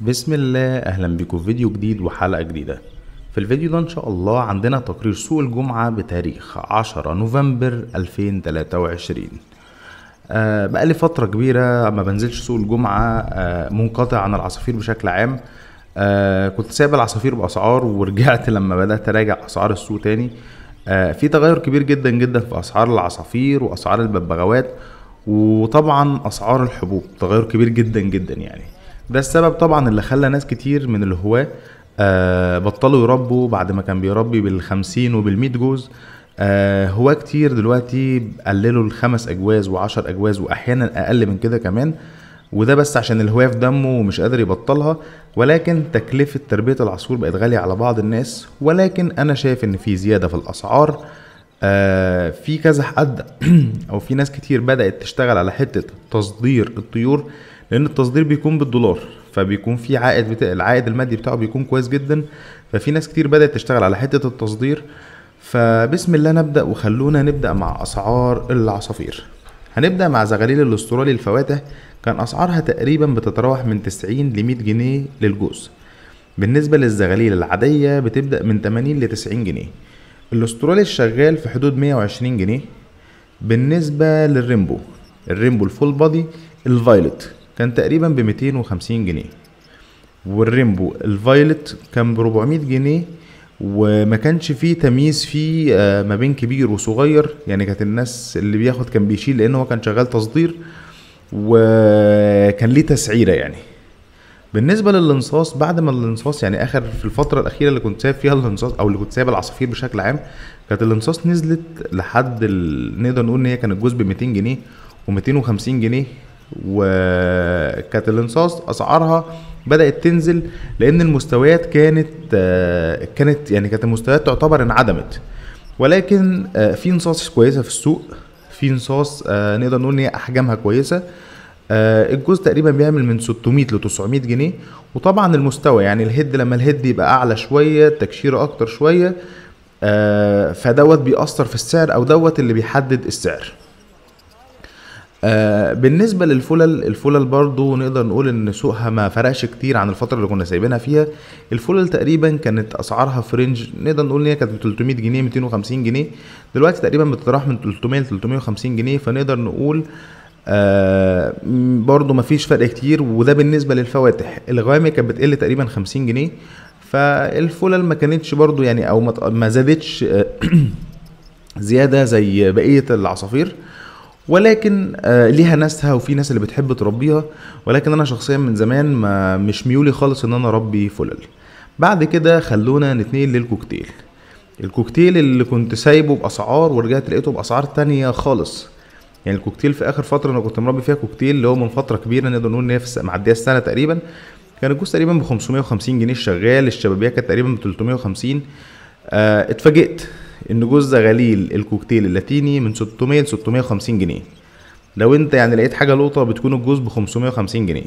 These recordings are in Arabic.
بسم الله، اهلا بكم في فيديو جديد وحلقة جديدة. في الفيديو ده ان شاء الله عندنا تقرير سوق الجمعة بتاريخ 10 نوفمبر 2023. بقالي فترة كبيرة ما بنزلش سوق الجمعة، منقطع عن العصافير بشكل عام. كنت سايب العصافير بأسعار ورجعت لما بدأت أراجع أسعار السوق تاني. في تغير كبير جدا جدا في أسعار العصافير وأسعار الببغاوات، وطبعا أسعار الحبوب تغير كبير جدا جدا يعني. ده السبب طبعا اللي خلى ناس كتير من الهواة بطلوا يربوا بعد ما كان بيربي بالخمسين وبالمية جوز. هواة كتير دلوقتي قللوا الخمس أجواز وعشر أجواز وأحيانا أقل من كده كمان، وده بس عشان الهواية في دمه ومش قادر يبطلها. ولكن تكلفة تربية العصفور بقت غالية على بعض الناس، ولكن أنا شايف إن في زيادة في الأسعار. في كذا حد أو في ناس كتير بدأت تشتغل على حتة تصدير الطيور، لأن التصدير بيكون بالدولار، فبيكون في العائد المادي بتاعه بيكون كويس جدا. ففي ناس كتير بدأت تشتغل على حتة التصدير. فبسم الله نبدأ، وخلونا نبدأ مع أسعار العصافير. هنبدأ مع زغاليل الاسترالي الفواتح. كان أسعارها تقريبا بتتراوح من 90 ل 100 جنيه للجوز. بالنسبة للزغاليل العادية بتبدأ من 80 ل 90 جنيه. الاسترالي الشغال في حدود 120 جنيه. بالنسبة للريمبو، الريمبو الفول بادي الفايلت كان تقريبا ب 250 جنيه، والريمبو الفايلت كان ب 400 جنيه. وما كانش فيه تمييز فيه ما بين كبير وصغير، يعني كانت الناس اللي بياخد كان بيشيل لان هو كان شغال تصدير، وكان ليه تسعيره يعني. بالنسبه للانصاص، بعد ما الانصاص يعني اخر في الفتره الاخيره اللي كنت سايب فيها الانصاص او اللي كنت سايب العصافير بشكل عام، كانت الانصاص نزلت لحد نقدر نقول ان هي كانت جزء ب 200 جنيه و250 جنيه. وكانت الانصاص اسعارها بدأت تنزل لان المستويات كانت المستويات تعتبر انعدمت. ولكن في نصاص كويسه في السوق، في نصاص نقدر نقول ان هي احجامها كويسه. الجوز تقريبا بيعمل من 600 ل 900 جنيه. وطبعا المستوى يعني الهيد، لما الهيد يبقى اعلى شويه تكشيره اكتر شويه، فدوت بيأثر في السعر، او دوت اللي بيحدد السعر. بالنسبة الفلل برضو نقدر نقول ان سوقها ما فرقش كتير عن الفترة اللي كنا سايبينها فيها. الفلل تقريبا كانت اسعارها في رينج، نقدر نقول ان هي كانت ب 300 جنيه 250 جنيه. دلوقتي تقريبا بتتراوح من 300 ل 350 جنيه. فنقدر نقول برضو ما فيش فرق كتير. وده بالنسبة للفواتح. الغوامق كانت بتقل تقريبا 50 جنيه. فالفلل ما كانتش برضو يعني او ما زادتش زيادة زي بقية العصافير، ولكن ليها ناسها وفي ناس اللي بتحب تربيها. ولكن انا شخصيا من زمان ما مش ميولي خالص ان انا اربي فلل. بعد كده خلونا نتنقل للكوكتيل. الكوكتيل اللي كنت سايبه باسعار ورجعت لقيته باسعار تانية خالص. يعني الكوكتيل في اخر فتره انا كنت مربي فيها كوكتيل اللي هو من فتره كبيره، نقدر نقول ان هي معديه السنه تقريبا. كان الجوز تقريبا ب 550 جنيه الشغال، الشبابيه كانت تقريبا ب 350. اتفاجئت ان جوز زغاليل الكوكتيل اللاتيني من 600 ل 650 جنيه. لو انت يعني لقيت حاجه لقطه بتكون الجوز ب 550 جنيه.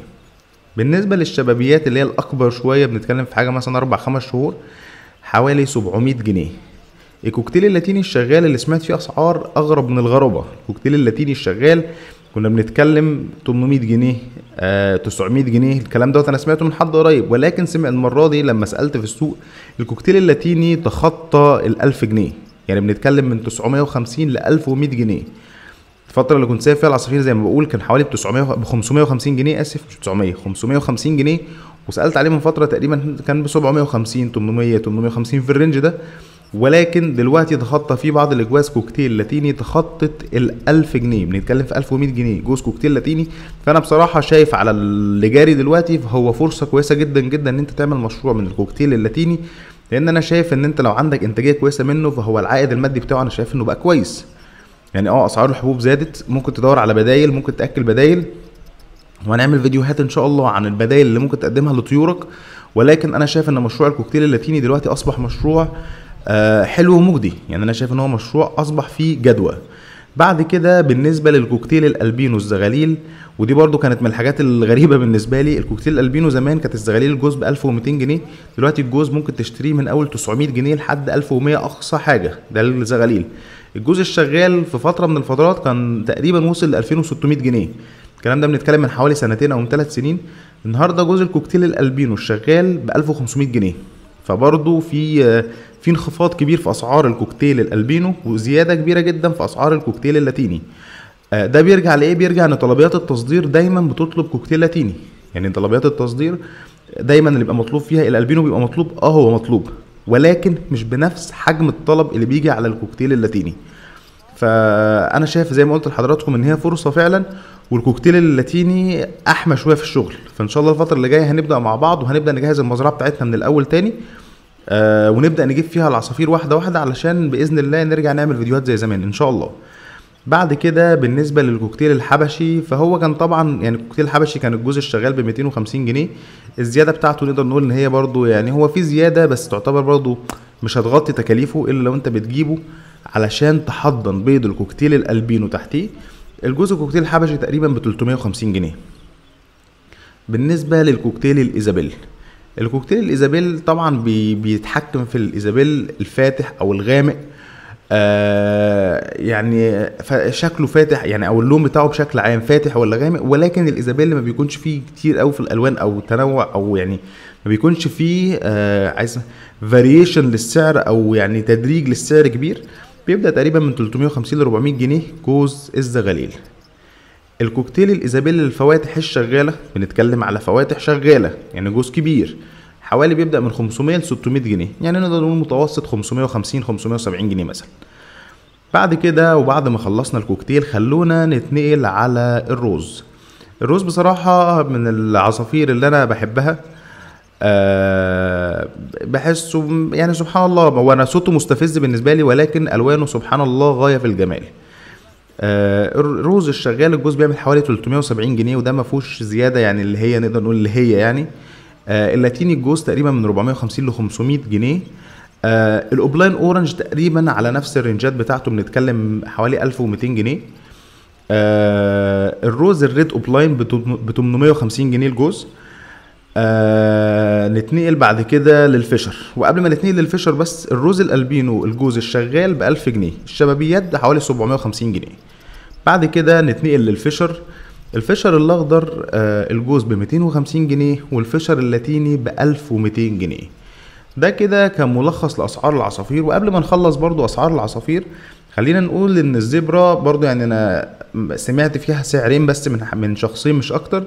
بالنسبه للشبابيات اللي هي الاكبر شويه، بنتكلم في حاجه مثلا 4 5 شهور، حوالي 700 جنيه. الكوكتيل اللاتيني الشغال اللي سمعت فيه اسعار اغرب من الغرابه، الكوكتيل اللاتيني الشغال كنا بنتكلم 800 جنيه 900 جنيه. الكلام دوت انا سمعته من حد قريب، ولكن سمع المره دي لما سالت في السوق الكوكتيل اللاتيني تخطى ال 1000 جنيه. يعني بنتكلم من 950 ل 1100 جنيه. الفتره اللي كنت سايب فيها العصافير زي ما بقول كان حوالي ب 550 جنيه، اسف مش 900، 550 جنيه. وسالت عليه من فتره تقريبا كان ب 750 800 850 في الرينج ده. ولكن دلوقتي تخطى في بعض الاجواز كوكتيل لاتيني تخطت ال 1000 جنيه، بنتكلم في 1100 جنيه جوز كوكتيل لاتيني. فانا بصراحه شايف على اللي جاري دلوقتي فهو فرصه كويسه جدا جدا ان انت تعمل مشروع من الكوكتيل اللاتيني، لان انا شايف ان انت لو عندك انتاجيه كويسه منه فهو العائد المادي بتاعه انا شايف انه بقى كويس. يعني اسعار الحبوب زادت، ممكن تدور على بدايل، ممكن تاكل بدايل، وهنعمل فيديوهات ان شاء الله عن البدايل اللي ممكن تقدمها لطيورك. ولكن انا شايف ان مشروع الكوكتيل اللاتيني دلوقتي اصبح مشروع حلو ومجدي. يعني انا شايف ان هو مشروع اصبح فيه جدوى. بعد كده بالنسبه للكوكتيل الالبينو الزغاليل، ودي برضو كانت من الحاجات الغريبه بالنسبه لي. الكوكتيل الالبينو زمان كانت الزغاليل الجوز ب 1200 جنيه، دلوقتي الجوز ممكن تشتريه من اول 900 جنيه لحد 1100 اقصى حاجه. ده الزغاليل. الجوز الشغال في فتره من الفترات كان تقريبا وصل ل 2600 جنيه. الكلام ده بنتكلم من حوالي سنتين او من 3 سنين. النهارده جوز الكوكتيل الالبينو شغال ب 1500 جنيه. فبرضه في انخفاض كبير في اسعار الكوكتيل الالبينو وزياده كبيره جدا في اسعار الكوكتيل اللاتيني. ده بيرجع لايه؟ بيرجع ان طلبيات التصدير دايما بتطلب كوكتيل لاتيني. يعني طلبيات التصدير دايما اللي بيبقى مطلوب فيها الالبينو بيبقى مطلوب، هو مطلوب، ولكن مش بنفس حجم الطلب اللي بيجي على الكوكتيل اللاتيني. فانا شايف زي ما قلت لحضراتكم ان هي فرصه فعلا، والكوكتيل اللاتيني احمى شويه في الشغل. فان شاء الله الفتره اللي جايه هنبدا مع بعض وهنبدا نجهز المزرعه بتاعتنا من الاول تاني، ونبدا نجيب فيها العصافير واحده واحده علشان باذن الله نرجع نعمل فيديوهات زي زمان ان شاء الله. بعد كده بالنسبه للكوكتيل الحبشي، فهو كان طبعا يعني الكوكتيل الحبشي كان الجوز الشغال ب 250 جنيه. الزياده بتاعته نقدر نقول ان هي برضو يعني هو في زياده، بس تعتبر برضو مش هتغطي تكاليفه الا لو انت بتجيبه علشان تحضن بيض الكوكتيل الالبينو تحتيه. الجوز الكوكتيل الحبشي تقريبا ب 350 جنيه. بالنسبه للكوكتيل الايزابيل، الكوكتيل الايزابيل طبعا بيتحكم في الايزابيل الفاتح او الغامق. يعني شكله فاتح يعني، او اللون بتاعه بشكل عام فاتح ولا غامق، ولكن الايزابيل ما بيكونش فيه كتير قوي في الالوان او تنوع، او يعني ما بيكونش فيه عايز فاريشن للسعر او يعني تدريج للسعر كبير. بيبدا تقريبا من 350 ل 400 جنيه جوز الزغاليل. الكوكتيل الايزابيل للفواتح الشغاله، بنتكلم على فواتح شغاله يعني جوز كبير، حوالي بيبدا من 500 ل 600 جنيه، يعني نقدر نقول متوسط 550 570 جنيه مثلا. بعد كده وبعد ما خلصنا الكوكتيل خلونا نتنقل على الروز. الروز بصراحه من العصافير اللي انا بحبها. بحسه يعني سبحان الله، هو انا صوته مستفز بالنسبه لي، ولكن الوانه سبحان الله غايه في الجمال. الروز الشغال الجوز بيعمل حوالي 370 جنيه، وده ما فيهوش زياده يعني، اللي هي نقدر نقول اللي هي يعني. اللاتيني الجوز تقريبا من 450 ل 500 جنيه. الاوبلاين اورنج تقريبا على نفس الرنجات بتاعته، بنتكلم حوالي 1200 جنيه. الروز الريد اوبلاين ب 850 جنيه الجوز. نتنقل بعد كده للفيشر. وقبل ما نتنقل للفيشر بس، الروز الالبينو الجوز الشغال ب 1000 جنيه، الشبابيات ده حوالي 750 جنيه. بعد كده نتنقل للفيشر. الفيشر الاخضر الجوز ب 250 جنيه، والفيشر اللاتيني ب 1200 جنيه. ده كده كان ملخص لاسعار العصافير. وقبل ما نخلص برضو اسعار العصافير، خلينا نقول ان الزبرة برضو يعني انا سمعت فيها سعرين بس من شخصين مش اكتر.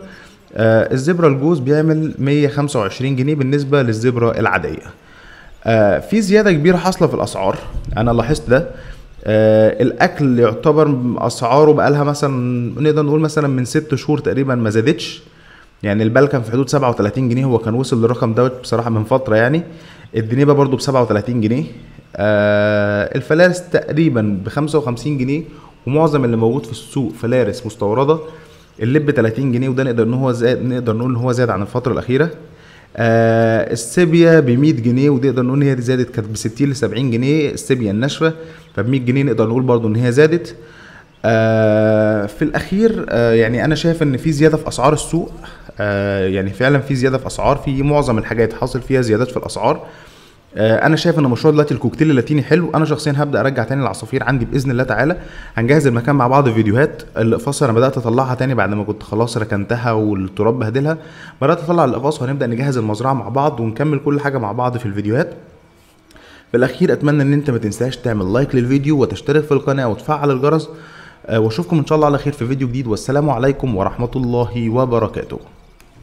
الزبرة الجوز بيعمل 125 جنيه بالنسبة للزبرة العادية. في زيادة كبيرة حاصلة في الاسعار، انا لاحظت ده. الاكل يعتبر اسعاره بقالها مثلا نقدر نقول مثلا من 6 شهور تقريبا ما زادتش. يعني البال كان في حدود 37 جنيه، هو كان وصل للرقم دوت بصراحه من فتره يعني. الدنيبه برضو ب 37 جنيه. الفلارس تقريبا ب 55 جنيه، ومعظم اللي موجود في السوق فلارس مستورده. اللب 30 جنيه، وده نقدر نقول ان هو زاد عن الفتره الاخيره. السيبيا ب 100 جنيه، ونقدر نقول ان هي زادت، كانت ب 60 ل 70 جنيه السيبيا الناشفه، فب 100 جنيه نقدر نقول برضو ان هي زادت. في الاخير يعني انا شايف ان في زياده في اسعار السوق. يعني فعلا في زياده في اسعار، في معظم الحاجات حاصل فيها زيادات في الاسعار. انا شايف ان مشروع دلوقتي الكوكتيل اللاتيني حلو. انا شخصيا هبدا ارجع تاني العصافير عندي باذن الله تعالى. هنجهز المكان مع بعض فيديوهات. الاقفاص انا بدات اطلعها تاني بعد ما كنت خلاص ركنتها والتراب بهدلها. بدات اطلع الاقفاص، وهنبدا نجهز المزرعه مع بعض ونكمل كل حاجه مع بعض في الفيديوهات. في الاخير اتمنى ان انت ما تنساش تعمل لايك للفيديو وتشترك في القناه وتفعل الجرس. واشوفكم ان شاء الله على خير في فيديو جديد، والسلام عليكم ورحمه الله وبركاته.